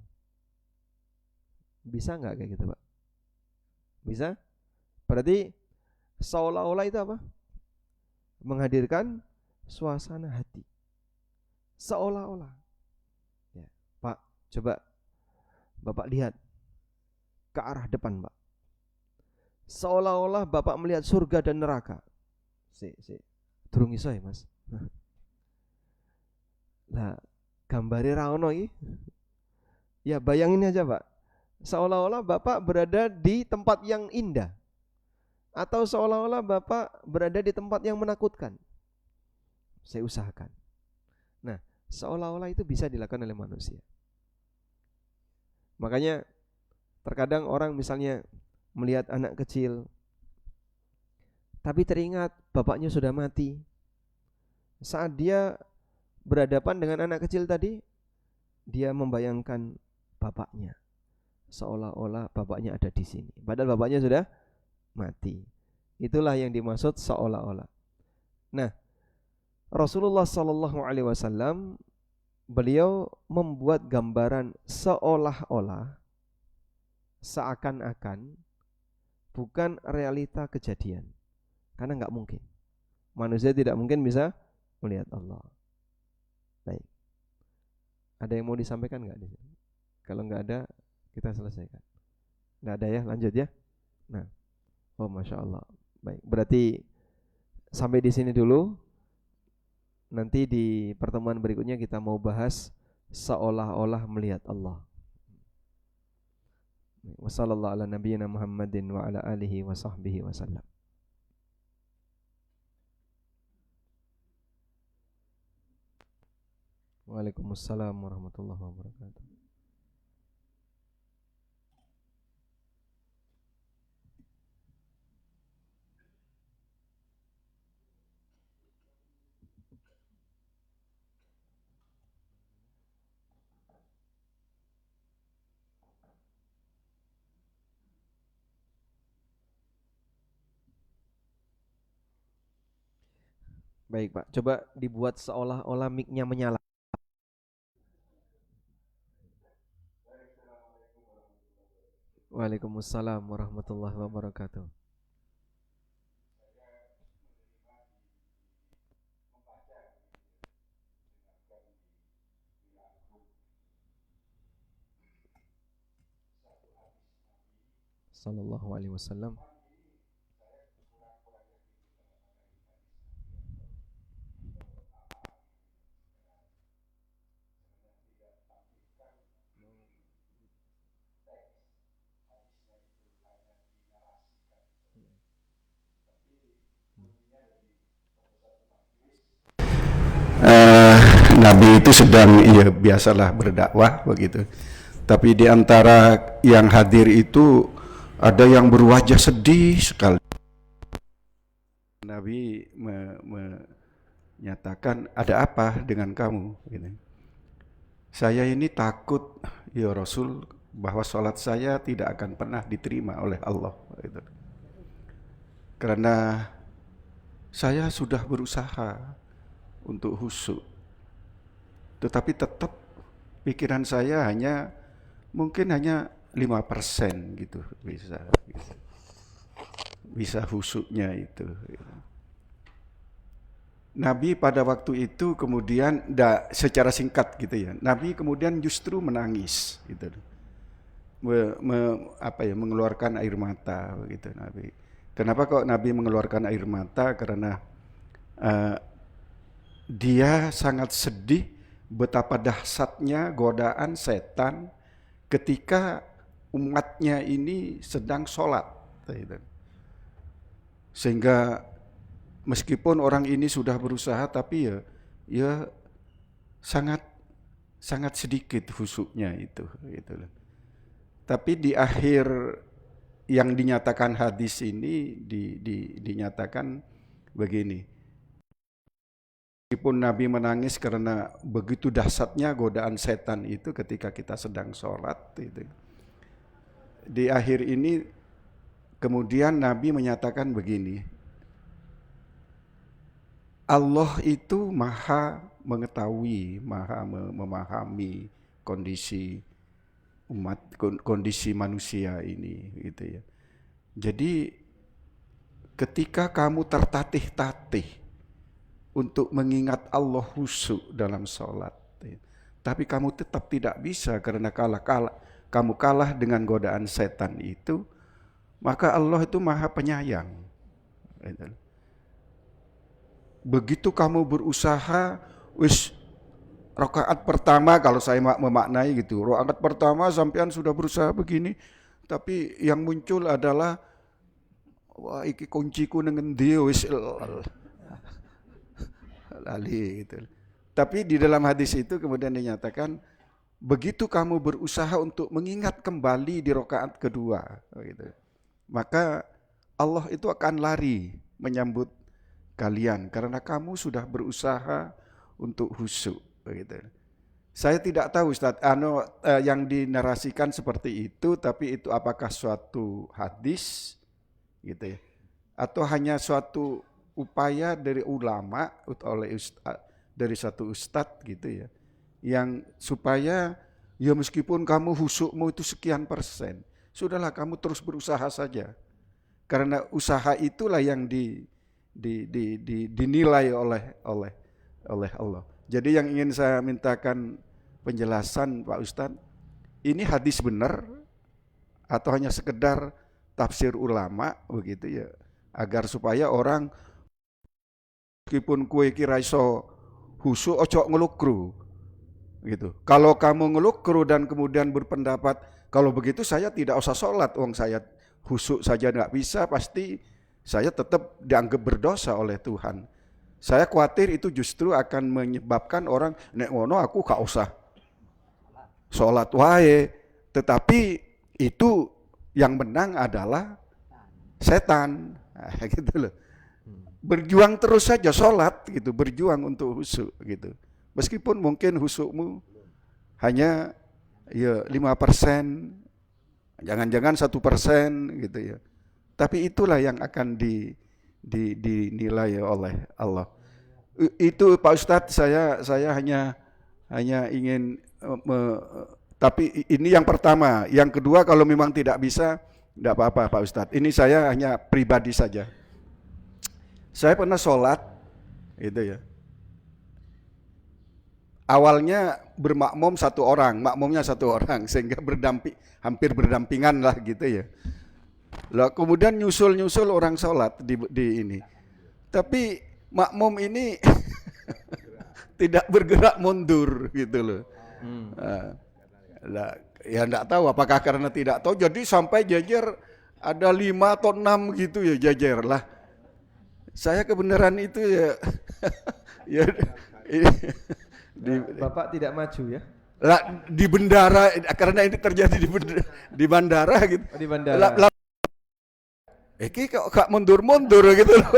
Bisa nggak kayak gitu Pak? Bisa? Berarti seolah-olah itu apa? Menghadirkan suasana hati. Seolah-olah. Ya, Pak, coba Bapak lihat ke arah depan Pak. Seolah-olah Bapak melihat surga dan neraka. Durung iso ya Mas. Lah, gambare ra ono iki. Ya bayangin aja Pak. Seolah-olah Bapak berada di tempat yang indah. Atau seolah-olah Bapak berada di tempat yang menakutkan. Saya usahakan. Nah, seolah-olah itu bisa dilakukan oleh manusia. Makanya terkadang orang misalnya melihat anak kecil, tapi teringat bapaknya sudah mati. Saat dia berhadapan dengan anak kecil tadi, dia membayangkan bapaknya. Seolah-olah bapaknya ada di sini. Padahal bapaknya sudah mati. Itulah yang dimaksud seolah-olah. Nah, Rasulullah SAW beliau membuat gambaran seolah-olah, seakan-akan, bukan realita kejadian. Karena enggak mungkin. Manusia tidak mungkin bisa melihat Allah. Baik. Ada yang mau disampaikan enggak di sini? Kalau enggak ada, kita selesaikan. Enggak ada ya, lanjut ya. Nah, Oh, Masya Allah. Baik, berarti sampai di sini dulu. Nanti di pertemuan berikutnya kita mau bahas seolah-olah melihat Allah. Wassallallahu ala nabiyyina Muhammadin wa ala alihi wa sahbihi wasallam. Waalaikumsalam warahmatullahi wabarakatuh. Baik Pak, coba dibuat seolah-olah mic-nya menyala. Waalaikumsalam warahmatullahi wabarakatuh. Sallallahu alaihi wasallam. eh, Nabi itu sedang ya biasalah berdakwah begitu. Tapi di antara yang hadir itu ada yang berwajah sedih sekali. Nabi menyatakan, ada apa dengan kamu? Gitu. Saya ini takut ya Rasul bahwa sholat saya tidak akan pernah diterima oleh Allah. Gitu. Karena saya sudah berusaha untuk khusyuk, tetapi tetap pikiran saya mungkin hanya 5% gitu bisa khusyuknya itu. Nabi pada waktu itu kemudian secara singkat gitu ya, Nabi kemudian justru menangis gitu, mengeluarkan air mata gitu Nabi. Kenapa kok Nabi mengeluarkan air mata? Karena dia sangat sedih betapa dahsyatnya godaan setan ketika umatnya ini sedang sholat. Sehingga meskipun orang ini sudah berusaha, tapi ya sangat sedikit khusyuknya itu. Tapi di akhir yang dinyatakan hadis ini dinyatakan begini. Meskipun Nabi menangis karena begitu dahsyatnya godaan setan itu ketika kita sedang sholat itu. Di akhir ini kemudian Nabi menyatakan begini, Allah itu maha mengetahui, maha memahami kondisi umat, kondisi manusia ini gitu ya. Jadi ketika kamu tertatih-tatih untuk mengingat Allah khusyuk dalam sholat, tapi kamu tetap tidak bisa karena kamu kalah dengan godaan setan itu, maka Allah itu maha penyayang. Begitu kamu berusaha, rakaat pertama, kalau saya memaknai gitu, rakaat pertama sampean sudah berusaha begini, tapi yang muncul adalah wah iki kunciku dengan dia lali gitu. Tapi di dalam hadis itu kemudian dinyatakan, begitu kamu berusaha untuk mengingat kembali di rakaat kedua gitu, maka Allah itu akan lari menyambut kalian karena kamu sudah berusaha untuk khusyuk gitu. Saya tidak tahu Ustaz, yang dinarasikan seperti itu, tapi itu apakah suatu hadis gitu ya, atau hanya suatu upaya dari ulama dari satu ustadz gitu ya, yang supaya ya meskipun kamu khusyukmu itu sekian persen, sudahlah kamu terus berusaha saja, karena usaha itulah yang dinilai oleh Allah. Jadi yang ingin saya mintakan penjelasan Pak Ustadz, ini hadis benar atau hanya sekedar tafsir ulama begitu ya, agar supaya orang meskipun kue kira iso husu ojo ngelukru gitu. Kalau kamu ngelukru dan kemudian berpendapat kalau begitu saya tidak usah sholat, wong saya husuk saja nggak bisa, pasti saya tetap dianggap berdosa oleh Tuhan. Saya khawatir itu justru akan menyebabkan orang nek ngono aku gak usah sholat wae. Tetapi itu yang menang adalah setan, gitu loh. Berjuang terus saja sholat gitu, berjuang untuk husuk gitu. Meskipun mungkin husukmu hanya ya 5%, jangan-jangan 1% gitu ya. Tapi itulah yang akan dinilai oleh Allah. Itu Pak Ustadz, saya hanya ingin tapi ini yang pertama. Yang kedua kalau memang tidak bisa, tidak apa-apa Pak Ustadz. Ini saya hanya pribadi saja. Saya pernah sholat, gitu ya. Awalnya bermakmum satu orang, makmumnya satu orang, sehingga hampir berdampingan lah gitu ya. Lah kemudian nyusul orang sholat di ini. Tapi makmum ini tidak bergerak mundur gitu loh. Ya enggak tahu apakah karena tidak tahu, jadi sampai jajar ada 5 atau 6 gitu ya jajar lah. Saya kebenaran itu ya, ya Bapak tidak maju ya? Lah di bandara, karena ini terjadi di bandara gitu. Oh, di bandara. Kok gak mundur-mundur gitu loh.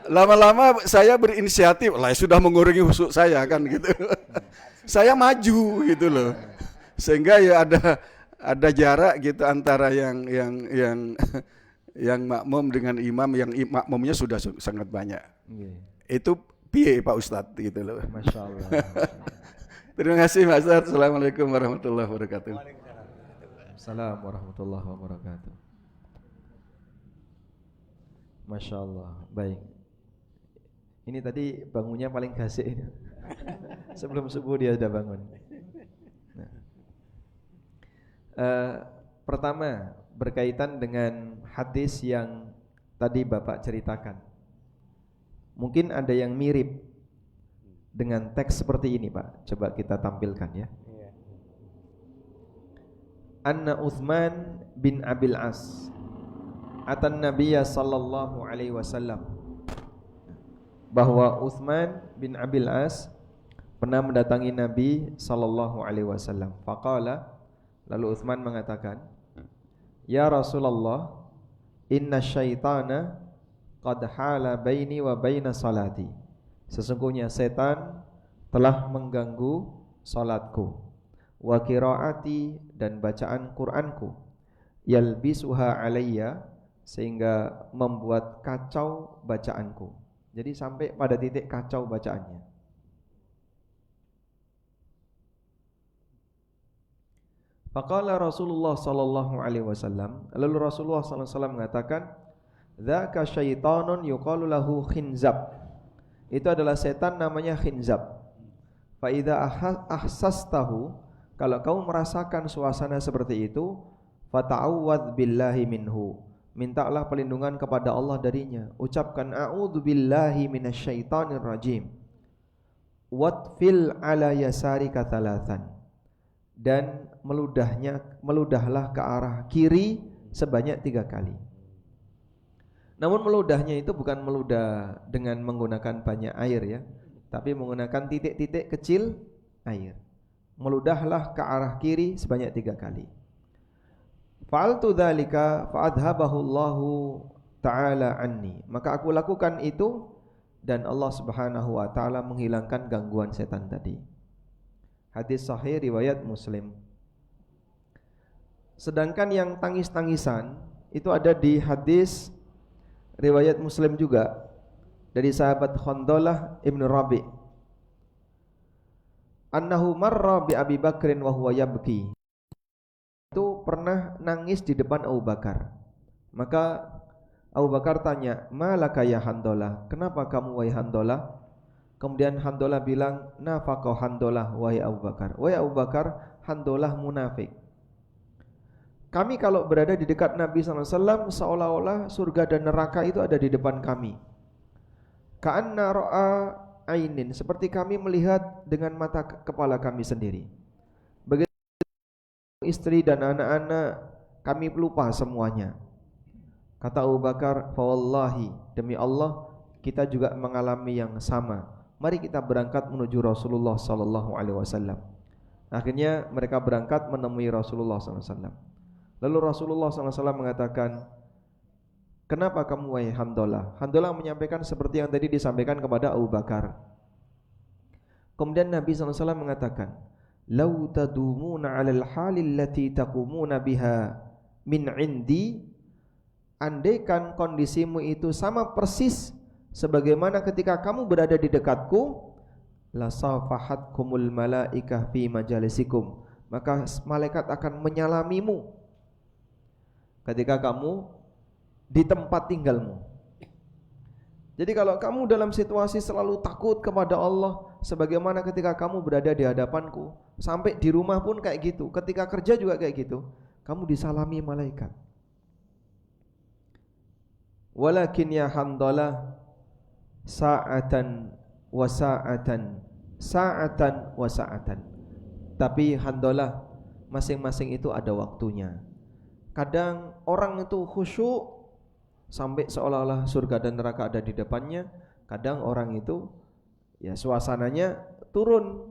Lama-lama saya berinisiatif, lah sudah mengurangi husuk saya kan gitu. Saya maju gitu loh. Sehingga ya ada jarak gitu antara yang makmum dengan imam, yang makmumnya sudah sangat banyak. Itu piye Pak Ustadz gitu loh. Masya Allah. Terima kasih Pak Ustadz. Assalamualaikum warahmatullahi wabarakatuh. Assalamualaikum warahmatullahi wabarakatuh. Masya Allah. Baik. Ini tadi bangunnya paling gasik. Sebelum subuh dia sudah bangun. Nah. Pertama, berkaitan dengan hadis yang tadi Bapak ceritakan. Mungkin ada yang mirip dengan teks seperti ini Pak. Coba kita tampilkan ya. Anna Uthman bin Abil As atan Nabiya sallallahu alaihi wasallam, bahwa Uthman bin Abil As pernah mendatangi Nabi sallallahu alaihi wasallam. Faqala, lalu Uthman mengatakan, ya Rasulullah, inna syaitana qad hala baini wa baina salati. Sesungguhnya setan telah mengganggu salatku, wa qiraati, dan bacaan Qur'anku, yalbisuha alayya, sehingga membuat kacau bacaanku. Jadi sampai pada titik kacau bacaannya. Faqala Rasulullah sallallahu alaihi wasallam, lalu Rasulullah sallallahu alaihi wasallam mengatakan, dzaka syaitanun yuqalu lahu khinzab. Itu adalah setan namanya khinzab. Fa idza ahsastahu, kalau kamu merasakan suasana seperti itu, fata'awwadz billahi minhu, mintalah perlindungan kepada Allah darinya. Ucapkan a'udzu billahi minasyaitonir rajim. Watfil ala yasarika thalathan, dan meludahlah ke arah kiri sebanyak 3 kali. Namun meludahnya itu bukan meludah dengan menggunakan banyak air ya, tapi menggunakan titik-titik kecil air. Meludahlah ke arah kiri sebanyak 3 kali. Fa'altu dzalika fa'adhabahu Allahu ta'ala anni, maka aku lakukan itu dan Allah Subhanahu wa taala menghilangkan gangguan setan tadi. Hadis sahih riwayat Muslim. Sedangkan yang tangis-tangisan itu ada di hadis riwayat Muslim juga dari sahabat Khandalah Ibn Rabi', annahu marra bi Abi Bakrin wa huwa yabki. Itu pernah nangis di depan Abu Bakar. Maka Abu Bakar tanya, "Malaka ya Handalah? Kenapa kamu wahai Handalah?" Kemudian Handalah bilang, "Nafaqah Handalah wahai Abu Bakar." Wahai Abu Bakar, Handalah munafik. Kami kalau berada di dekat Nabi SAW seolah-olah surga dan neraka itu ada di depan kami. Ka'anna ra'a ainin, seperti kami melihat dengan mata kepala kami sendiri. Begitu istri dan anak-anak kami lupa semuanya. Kata Abu Bakar, fa wallahi, demi Allah kita juga mengalami yang sama. Mari kita berangkat menuju Rasulullah sallallahu alaihi wasallam. Akhirnya mereka berangkat menemui Rasulullah sallallahu alaihi wasallam. Lalu Rasulullah sallallahu alaihi wasallam mengatakan, "Kenapa kamu wahai Handalah?" Handalah menyampaikan seperti yang tadi disampaikan kepada Abu Bakar. Kemudian Nabi sallallahu alaihi wasallam mengatakan, "Lau tadumuna 'alal halil lati taqumuna biha min 'indi." Andaikan kondisimu itu sama persis sebagaimana ketika kamu berada di dekatku, la safahatkumul malaikah fi majalisikum, maka malaikat akan menyalamimu ketika kamu di tempat tinggalmu. Jadi kalau kamu dalam situasi selalu takut kepada Allah, sebagaimana ketika kamu berada di hadapanku, sampai di rumah pun kayak gitu, ketika kerja juga kayak gitu, kamu disalami malaikat. Walakin ya Handalah, sa'atan wa sa'atan, sa'atan wa sa'atan. Tapi Handalah, masing-masing itu ada waktunya. Kadang orang itu khusyuk sampai seolah-olah surga dan neraka ada di depannya. Kadang orang itu ya suasananya turun,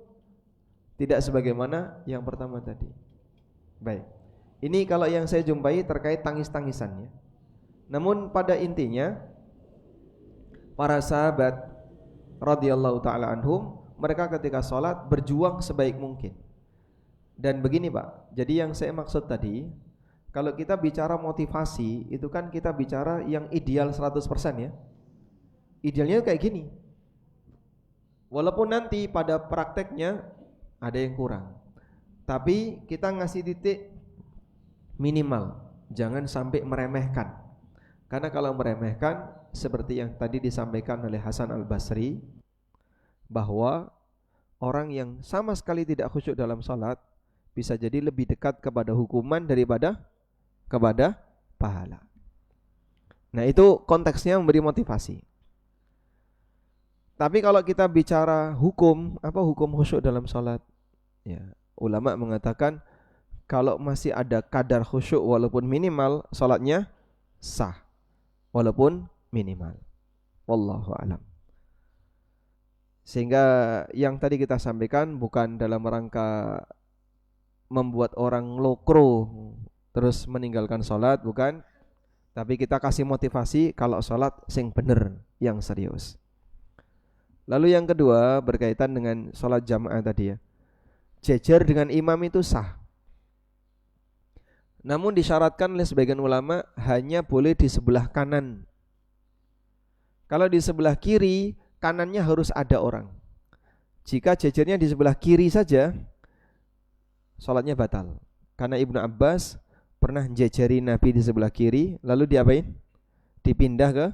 tidak sebagaimana yang pertama tadi. Baik, ini kalau yang saya jumpai terkait tangis-tangisannya. Namun pada intinya para sahabat radhiyallahu taala anhum, mereka ketika sholat berjuang sebaik mungkin. Dan begini Pak, jadi yang saya maksud tadi, kalau kita bicara motivasi, itu kan kita bicara yang ideal 100% ya. Idealnya kayak gini. Walaupun nanti pada prakteknya ada yang kurang, tapi kita ngasih titik minimal, jangan sampai meremehkan. Karena kalau meremehkan, seperti yang tadi disampaikan oleh Hasan Al-Basri, bahwa orang yang sama sekali tidak khusyuk dalam salat bisa jadi lebih dekat kepada hukuman daripada kepada pahala. Nah, itu konteksnya memberi motivasi. Tapi kalau kita bicara hukum, apa hukum khusyuk dalam salat? Ya, ulama mengatakan kalau masih ada kadar khusyuk walaupun minimal, salatnya sah walaupun minimal. Wallahu alam. Sehingga yang tadi kita sampaikan bukan dalam rangka membuat orang lokro terus meninggalkan sholat, bukan. Tapi kita kasih motivasi kalau sholat sing bener, yang serius. Lalu yang kedua berkaitan dengan sholat jamaah tadi ya, jejer dengan imam itu sah. Namun disyaratkan oleh sebagian ulama hanya boleh di sebelah kanan. Kalau di sebelah kiri, kanannya harus ada orang. Jika jejernya di sebelah kiri saja, sholatnya batal. Karena Ibnu Abbas pernah jejeri Nabi di sebelah kiri, lalu diapain? Dipindah ke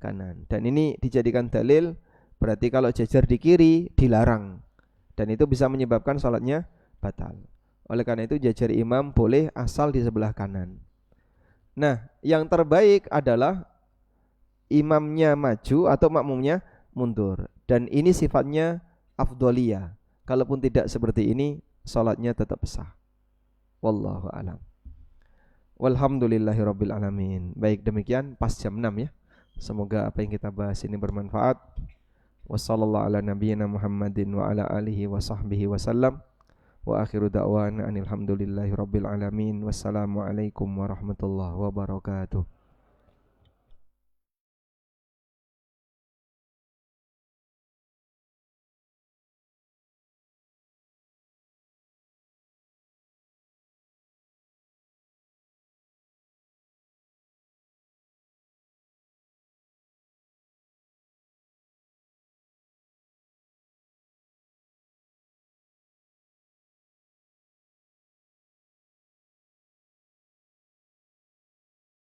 kanan. Dan ini dijadikan dalil, berarti kalau jejer di kiri dilarang. Dan itu bisa menyebabkan sholatnya batal. Oleh karena itu jejer imam boleh asal di sebelah kanan. Nah, yang terbaik adalah imamnya maju atau makmumnya mundur. Dan ini sifatnya afdholiyah. Kalaupun tidak seperti ini, salatnya tetap sah. Wallahu a'lam. Walhamdulillahirabbil alamin. Baik, demikian pas jam 6 ya. Semoga apa yang kita bahas ini bermanfaat. Wassallallahu ala nabiyyina Muhammadin wa ala alihi wa sahbihi wasallam. Wa akhiru da'wana anil hamdulillahi rabbil alamin. Wassalamualaikum warahmatullahi wabarakatuh.